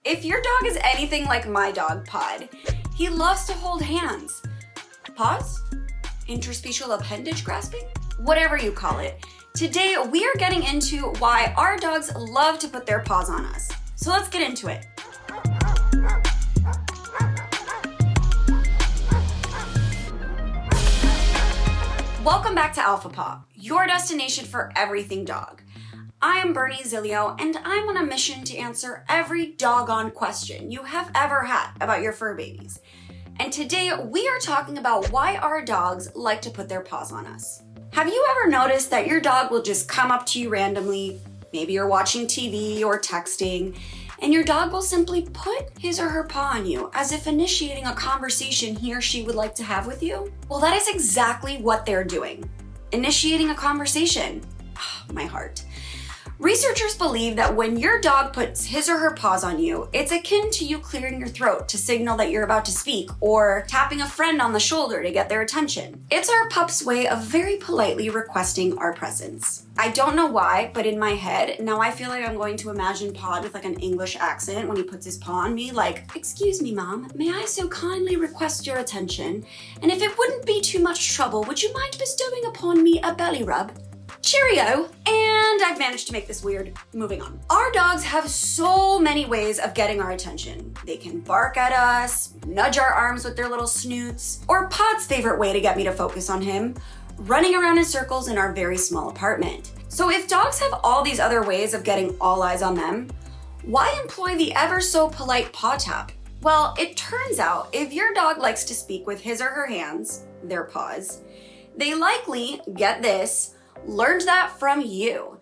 If your dog is anything like my dog, Pod, he loves to hold hands. Paws? Interspecial appendage grasping? Whatever you call it. Today, we are getting into why our dogs love to put their paws on us. So let's get into it. Welcome back to Alpha Paw, your destination for everything dog. I am Bernie Zilio, and I'm on a mission to answer every doggone question you have ever had about your fur babies. And today, we are talking about why our dogs like to put their paws on us. Have you ever noticed that your dog will just come up to you randomly, maybe you're watching TV or texting, and your dog will simply put his or her paw on you as if initiating a conversation he or she would like to have with you? Well, that is exactly what they're doing. Initiating a conversation. Oh, my heart. Researchers believe that when your dog puts his or her paws on you, it's akin to you clearing your throat to signal that you're about to speak, or tapping a friend on the shoulder to get their attention. It's our pup's way of very politely requesting our presence. I don't know why, but in my head, now I feel like I'm going to imagine Pod with like an English accent when he puts his paw on me, like, "Excuse me, Mom, may I so kindly request your attention? And if it wouldn't be too much trouble, would you mind bestowing upon me a belly rub? Cheerio!" And I've managed to make this weird. Moving on. Our dogs have so many ways of getting our attention. They can bark at us, nudge our arms with their little snoots, or Pod's favorite way to get me to focus on him, running around in circles in our very small apartment. So if dogs have all these other ways of getting all eyes on them, why employ the ever so polite paw tap? Well, it turns out if your dog likes to speak with his or her hands, their paws, they likely, get this, learned that from you.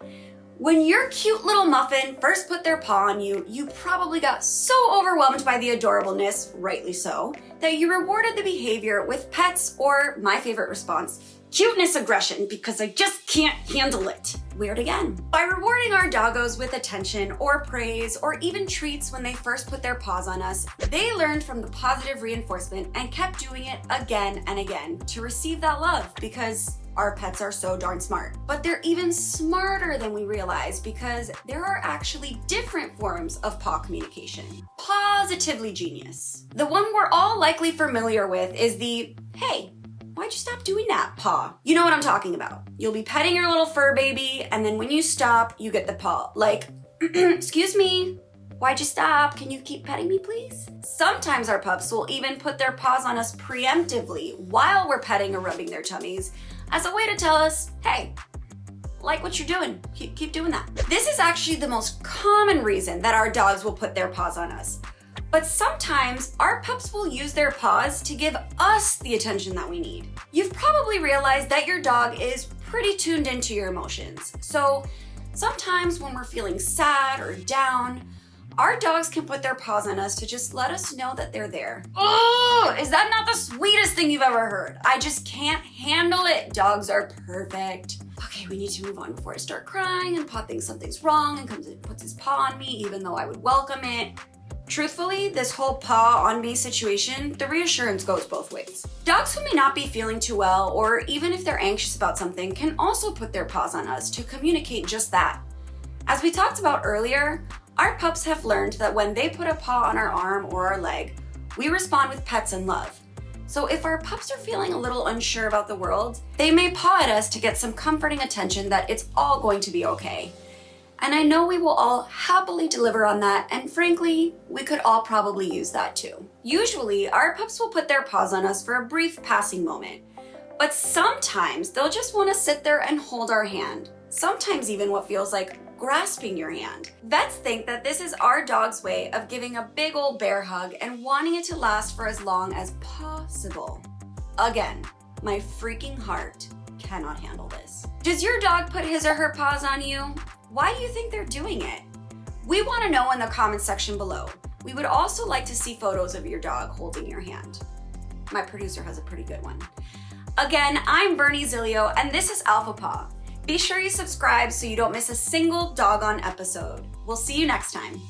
When your cute little muffin first put their paw on you, you probably got so overwhelmed by the adorableness, rightly so, that you rewarded the behavior with pets or, my favorite response, cuteness aggression, because I just can't handle it. Weird again. By rewarding our doggos with attention or praise or even treats when they first put their paws on us, they learned from the positive reinforcement and kept doing it again and again to receive that love, because our pets are so darn smart. But they're even smarter than we realize, because there are actually different forms of paw communication. Positively genius. The one we're all likely familiar with is the, "Hey, why'd you stop doing that, paw?" You know what I'm talking about. You'll be petting your little fur baby, and then when you stop, you get the paw. Like, "Excuse me, why'd you stop? Can you keep petting me, please?" Sometimes our pups will even put their paws on us preemptively while we're petting or rubbing their tummies as a way to tell us, "Hey, like what you're doing. Keep doing that." This is actually the most common reason that our dogs will put their paws on us. But sometimes our pups will use their paws to give us the attention that we need. You've probably realized that your dog is pretty tuned into your emotions. So sometimes when we're feeling sad or down, our dogs can put their paws on us to just let us know that they're there. Oh, is that not the sweetest thing you've ever heard? I just can't handle it. Dogs are perfect. Okay, we need to move on before I start crying and Pod thinks something's wrong and comes and puts his paw on me, even though I would welcome it. Truthfully, this whole paw on me situation, the reassurance goes both ways. Dogs who may not be feeling too well, or even if they're anxious about something, can also put their paws on us to communicate just that. As we talked about earlier, our pups have learned that when they put a paw on our arm or our leg, we respond with pets and love. So if our pups are feeling a little unsure about the world, they may paw at us to get some comforting attention that it's all going to be okay. And I know we will all happily deliver on that, and frankly, we could all probably use that too. Usually, our pups will put their paws on us for a brief passing moment, but sometimes they'll just want to sit there and hold our hand. Sometimes even what feels like grasping your hand. Vets think that this is our dog's way of giving a big old bear hug and wanting it to last for as long as possible. Again, my freaking heart cannot handle this. Does your dog put his or her paws on you? Why do you think they're doing it? We want to know in the comments section below. We would also like to see photos of your dog holding your hand. My producer has a pretty good one. Again, I'm Bernie Zilio, and this is Alpha Paw. Be sure you subscribe so you don't miss a single doggone episode. We'll see you next time.